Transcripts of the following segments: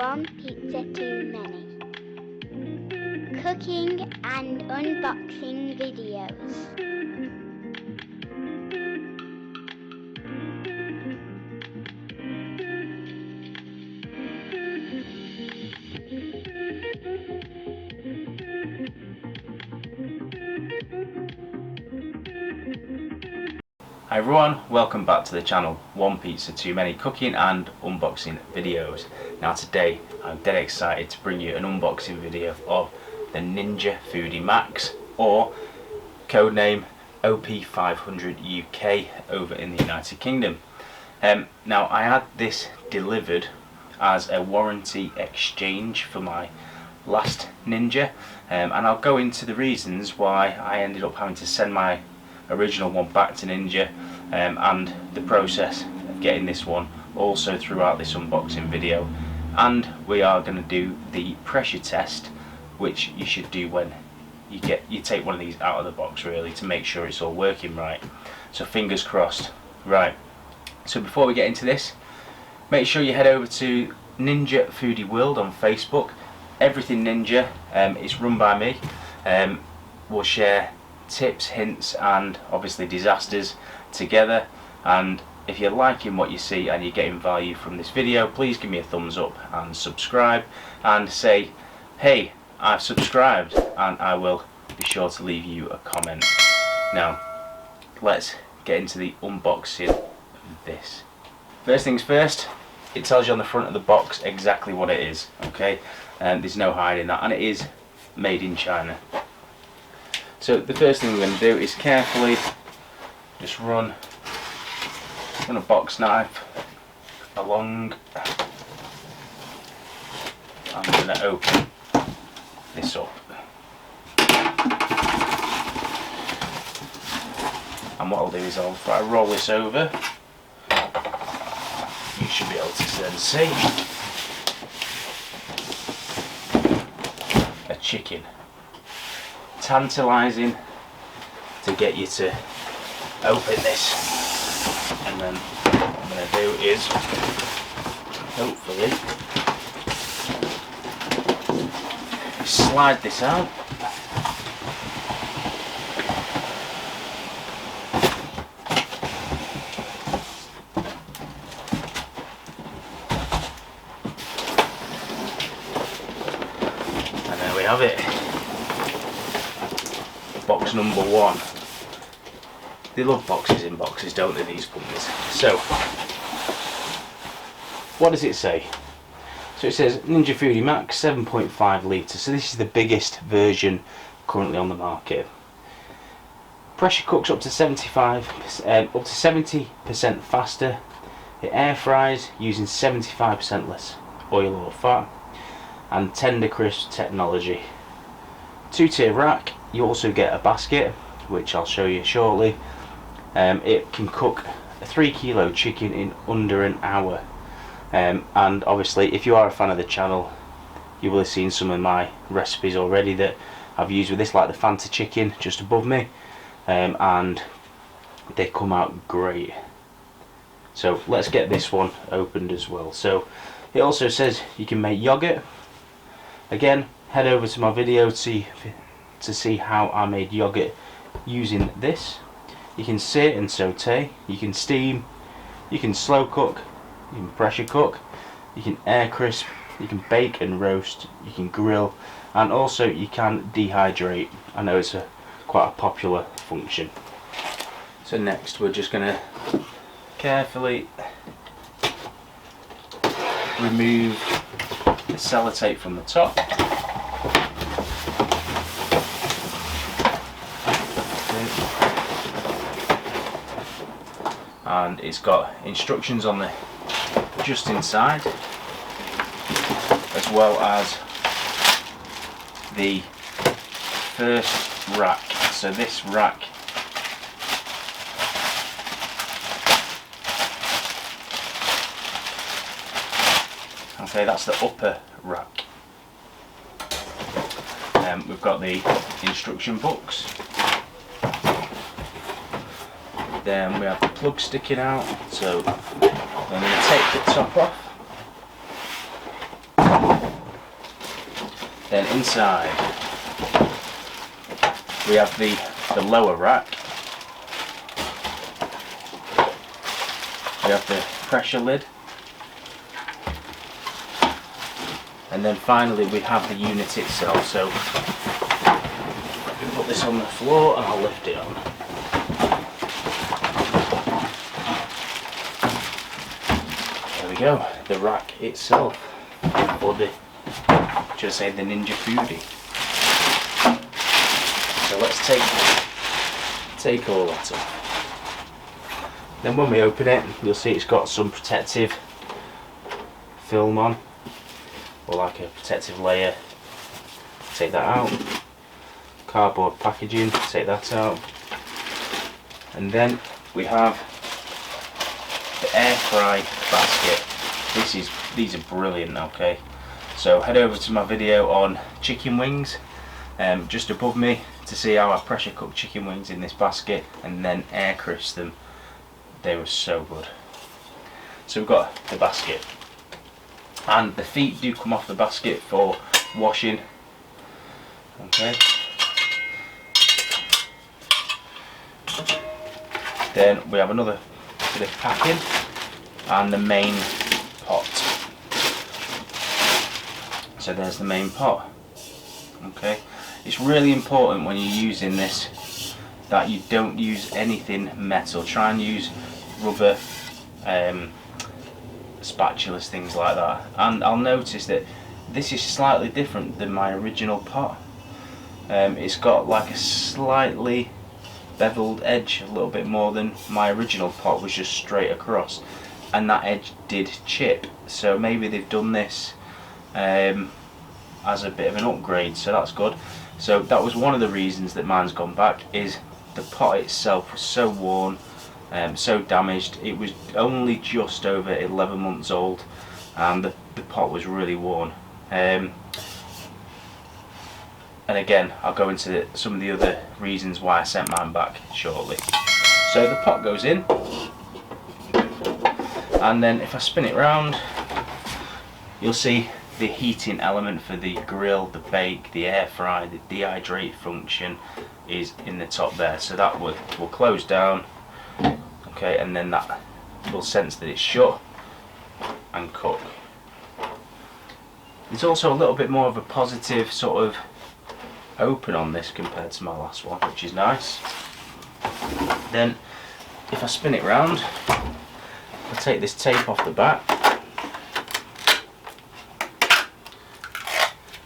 One pizza too many. Cooking and unboxing videos. Hi everyone, welcome back to the channel. One pizza too many cooking and unboxing videos. Now today I'm dead excited to bring you an unboxing video of the Ninja Foodi Max, or codename OP500 UK over in the United Kingdom. Now I had this delivered as a warranty exchange for my last Ninja, and I'll go into the reasons why I ended up having to send my original one back to Ninja, and the process of getting this one also throughout this unboxing video. And we are going to do the pressure test, which you should do when you take one of these out of the box, really, to make sure it's all working right. So fingers crossed. Right, so before we get into this, make sure you head over to Ninja Foodi World on Facebook. Everything Ninja is run by me. We'll share tips, hints and obviously disasters together, and if you're liking what you see and you're getting value from this video, please give me a thumbs up and subscribe and say, hey, I've subscribed, and I will be sure to leave you a comment. Now let's get into the unboxing of this. First things first, it tells you on the front of the box exactly what it is, okay, and there's no hiding that, and it is made in China. So the first thing we're going to do is carefully just run a box knife along. I'm going to open this up, and what I'll do is I'll try to roll this over. You should be able to then see a chicken. Tantalising to get you to open this, and then what I'm going to do is hopefully slide this out. And there we have it. Box number one. They love boxes in boxes, don't they, these companies? So, what does it say? So it says Ninja Foodi Max 7.5 litres. So this is the biggest version currently on the market. Pressure cooks up to 70% faster. It air fries using 75% less oil or fat, and tender crisp technology. 2-tier rack. You also get a basket, which I'll show you shortly. It can cook a 3 kilo chicken in under an hour, and obviously if you are a fan of the channel, you will have seen some of my recipes already that I've used with this, like the Fanta chicken just above me, and they come out great. So let's get this one opened as well. So it also says you can make yogurt. Again, head over to my video to see how I made yogurt using this. You can sear and saute, you can steam, you can slow cook, you can pressure cook, you can air crisp, you can bake and roast, you can grill, and also you can dehydrate. I know it's quite a popular function. So next we're just going to carefully remove the sellotape from the top. And it's got instructions on the just inside, as well as the first rack. So this rack okay, that's the upper rack. We've got the instruction books. Then we have the plug sticking out, so I'm going to take the top off. Then inside we have the lower rack. We have the pressure lid. And then finally we have the unit itself. So let me put this on the floor and I'll lift it on. There we go, the rack itself, or the, should I say, the Ninja Foodi. So let's take all that off. Then when we open it, you'll see it's got some protective film on, or like a protective layer. Take that out. Cardboard packaging, take that out. And then we have the air fry basket. These are brilliant. Okay, so head over to my video on chicken wings, just above me, to see how I pressure cook chicken wings in this basket and then air crisp them. They were so good. So we've got the basket, and the feet do come off the basket for washing. Okay. Then we have another bit of packing and the main pot. So there's the main pot. Okay. It's really important when you're using this that you don't use anything metal. Try and use rubber spatulas, things like that. And I'll notice that this is slightly different than my original pot. It's got like a slightly beveled edge, a little bit more than my original pot was just straight across, and that edge did chip. So maybe they've done this as a bit of an upgrade, so that's good. So that was one of the reasons that mine's gone back, is the pot itself was so worn, so damaged. It was only just over 11 months old and the pot was really worn. And again, I'll go into some of the other reasons why I sent mine back shortly. So the pot goes in, and then if I spin it round, you'll see the heating element for the grill, the bake, the air fry, the dehydrate function is in the top there. So that will close down, okay, and then that will sense that it's shut and cook. There's also a little bit more of a positive sort of open on this compared to my last one, which is nice. Then if I spin it round, I'll take this tape off the back.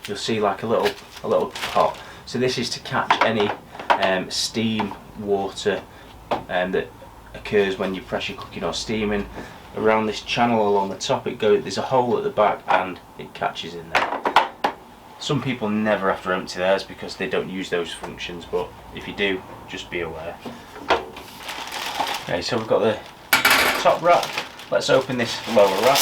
You'll see like a little pot. So this is to catch any steam, water that occurs when you're pressure cooking or steaming. Around this channel along the top, there's a hole at the back and it catches in there. Some people never have to empty theirs because they don't use those functions, but if you do, just be aware. Okay, so we've got the top rack. Let's open this lower rack.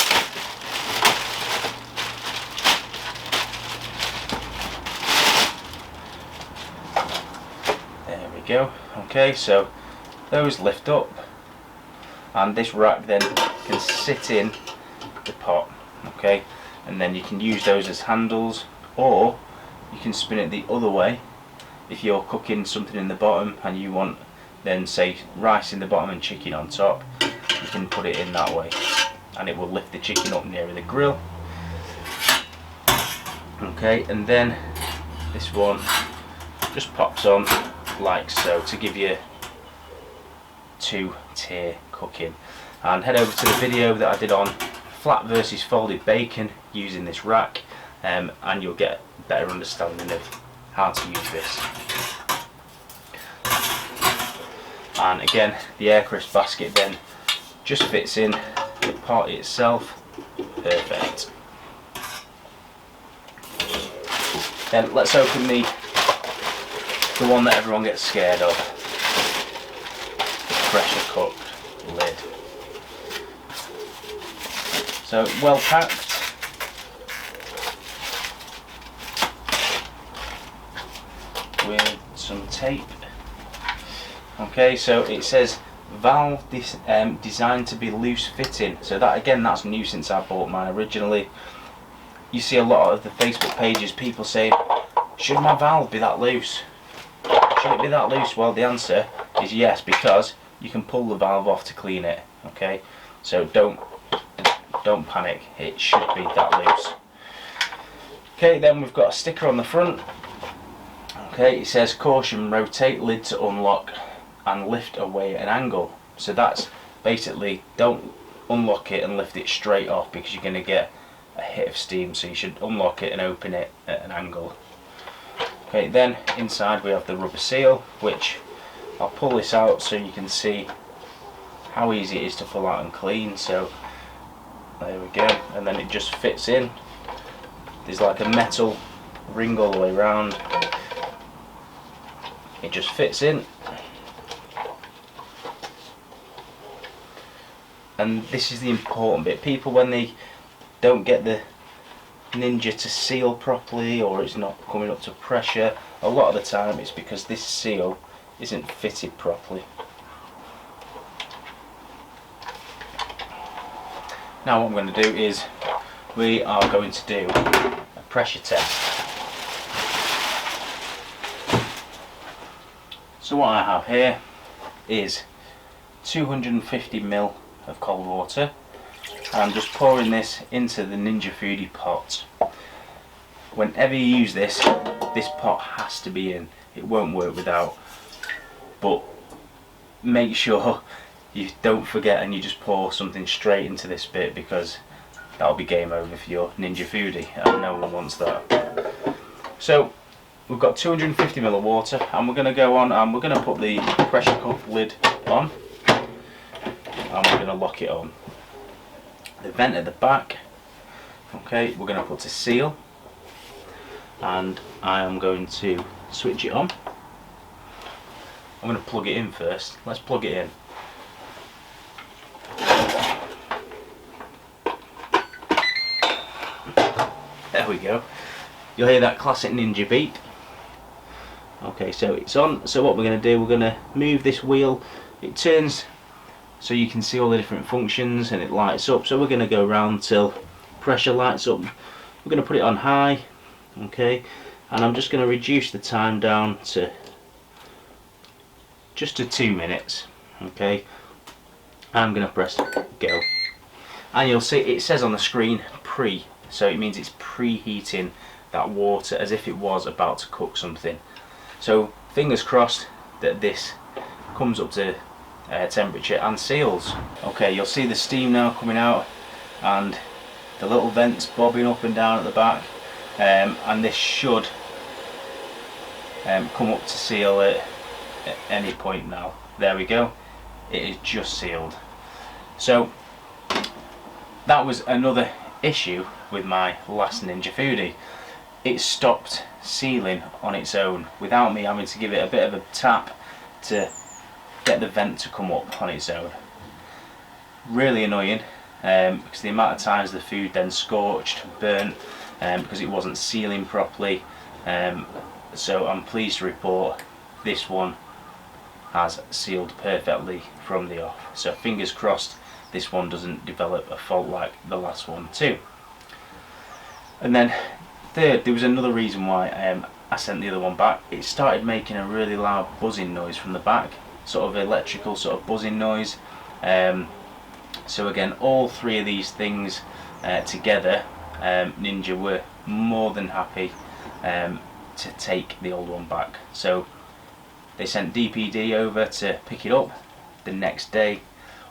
There we go. Okay, so those lift up, and this rack then can sit in the pot. Okay, and then you can use those as handles, or you can spin it the other way. If you're cooking something in the bottom and you want then say rice in the bottom and chicken on top, you can put it in that way and it will lift the chicken up nearer the grill. Okay, and then this one just pops on like so to give you 2-tier cooking. And head over to the video that I did on flat versus folded bacon using this rack, and you'll get a better understanding of how to use this. And again, the air crisp basket then just fits in the pot itself, perfect. Then let's open the one that everyone gets scared of, the pressure cooked lid. So well packed. With some tape. Okay, so it says valve designed to be loose fitting. So that, again, that's new since I bought mine originally. you see a lot of the Facebook pages, people saying, should my valve be that loose? Should it be that loose? Well, the answer is yes, because you can pull the valve off to clean it. Okay, so don't panic, it should be that loose. Okay, then we've got a sticker on the front. Okay, it says caution, rotate lid to unlock and lift away at an angle. So that's basically, don't unlock it and lift it straight off, because you're going to get a hit of steam, so you should unlock it and open it at an angle. Okay, then inside we have the rubber seal, which I'll pull this out so you can see how easy it is to pull out and clean. So there we go, and then it just fits in. There's like a metal ring all the way around. It just fits in. And this is the important bit. People, when they don't get the Ninja to seal properly, or it's not coming up to pressure, a lot of the time it's because this seal isn't fitted properly. Now what I'm going to do is, we are going to do a pressure test. So what I have here is 250ml of cold water. I'm just pouring this into the Ninja Foodi pot. Whenever you use this, this pot has to be in. It won't work without. But make sure you don't forget and you just pour something straight into this bit, because that'll be game over for your Ninja Foodi, and no one wants that. So we've got 250ml of water, and we're going to go on and we're going to put the pressure cup lid on, and we're going to lock it on. The vent at the back, okay, we're going to put a seal, and I am going to switch it on. I'm going to plug it in first. Let's plug it in. There we go. You'll hear that classic Ninja beep. Okay, so it's on. So what we're going to do, we're going to move this wheel. It turns so you can see all the different functions, and it lights up. So we're going to go around till pressure lights up. We're going to put it on high, okay, and I'm just going to reduce the time down to just to 2 minutes. Okay, I'm going to press go, and you'll see it says on the screen pre, so it means it's preheating that water as if it was about to cook something. So fingers crossed that this comes up to temperature and seals. Okay, you'll see the steam now coming out, and the little vents bobbing up and down at the back, and this should come up to seal it at any point now. There we go, it is just sealed. So that was another issue with my last Ninja Foodi. It stopped sealing on its own without me having to give it a bit of a tap to get the vent to come up on its own. Really annoying, because the amount of times the food then scorched, burnt, because it wasn't sealing properly. So I'm pleased to report this one has sealed perfectly from the off. So fingers crossed this one doesn't develop a fault like the last one too. And then third, there was another reason why I sent the other one back. It started making a really loud buzzing noise from the back, sort of electrical sort of buzzing noise. So again, all three of these things together, Ninja were more than happy to take the old one back. So they sent DPD over to pick it up the next day.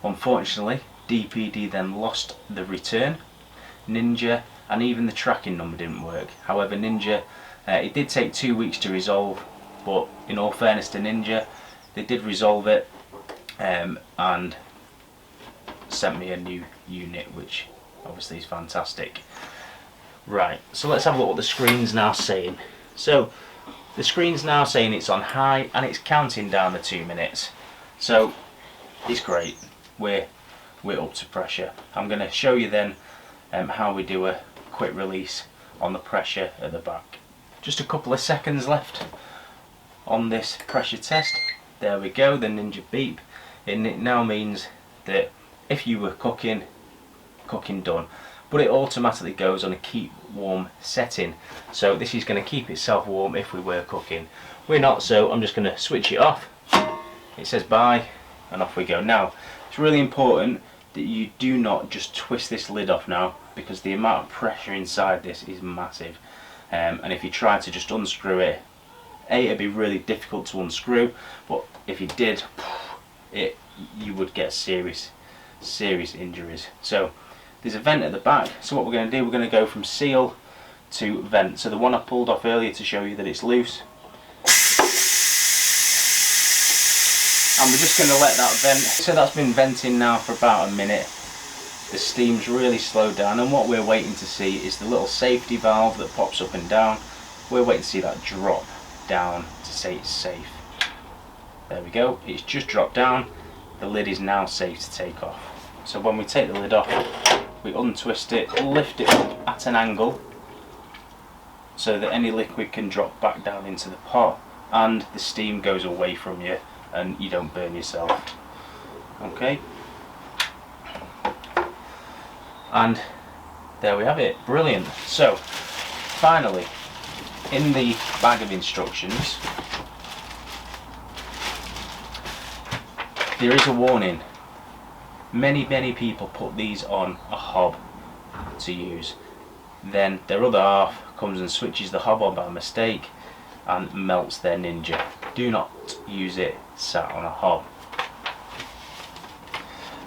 Unfortunately, DPD then lost the return. Ninja and even the tracking number didn't work. However, Ninja, it did take 2 weeks to resolve, but in all fairness to Ninja, they did resolve it and sent me a new unit, which obviously is fantastic. Right, so let's have a look what the screen's now saying. So the screen's now saying it's on high and it's counting down the 2 minutes. So it's great. We're up to pressure. I'm going to show you then how we do a quick release on the pressure at the back. Just a couple of seconds left on this pressure test. There we go, the Ninja beep, and it now means that if you were cooking done. but it automatically goes on a keep warm setting. So this is going to keep itself warm if we were cooking. We're not, so I'm just going to switch it off. It says bye, and off we go. Now, it's really important that you do not just twist this lid off now, because the amount of pressure inside this is massive. And if you try to just unscrew it, it'd be really difficult to unscrew, but if you did, you would get serious injuries. So there's a vent at the back, so what we're going to do, we're going to go from seal to vent. So the one I pulled off earlier to show you that it's loose, and we're just going to let that vent. So that's been venting now for about a minute. The steam's really slowed down, and what we're waiting to see is the little safety valve that pops up and down. We're waiting to see that drop down to say it's safe. There we go, it's just dropped down. The lid is now safe to take off. So when we take the lid off, we untwist it, lift it up at an angle so that any liquid can drop back down into the pot and the steam goes away from you and you don't burn yourself. Okay, and there we have it, brilliant. So finally, in the bag of instructions there is a warning. Many people put these on a hob to use, then their other half comes and switches the hob on by mistake and melts their Ninja. Do not use it sat on a hob.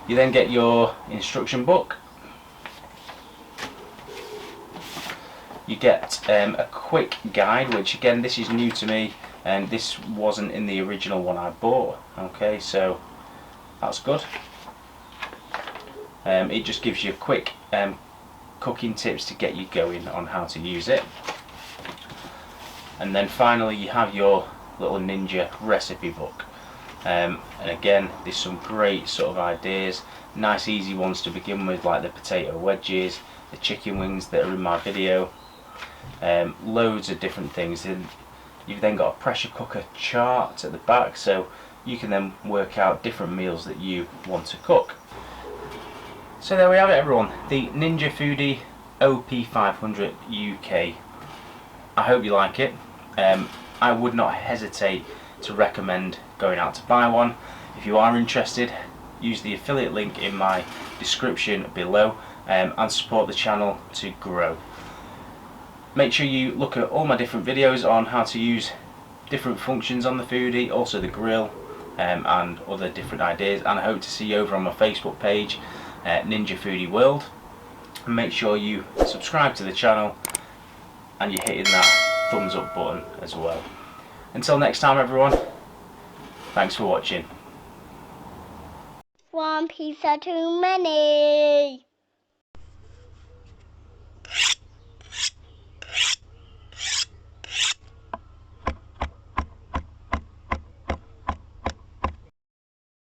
You then get your instruction book. You get a quick guide, which again, this is new to me, and this wasn't in the original one I bought. Okay, so that's good. It just gives you quick cooking tips to get you going on how to use it. And then finally you have your little Ninja recipe book. And again, there's some great sort of ideas, nice easy ones to begin with, like the potato wedges, the chicken wings that are in my video, loads of different things. And you've then got a pressure cooker chart at the back, so you can then work out different meals that you want to cook. So there we have it, everyone, the Ninja Foodi OP500 UK. I hope you like it. I would not hesitate to recommend going out to buy one. If you are interested, use the affiliate link in my description below and support the channel to grow. Make sure you look at all my different videos on how to use different functions on the Foodi, also the grill, and other different ideas, and I hope to see you over on my Facebook page, Ninja Foodi World. And make sure you subscribe to the channel and you're hitting that thumbs up button as well. Until next time, everyone, thanks for watching. One pizza too many.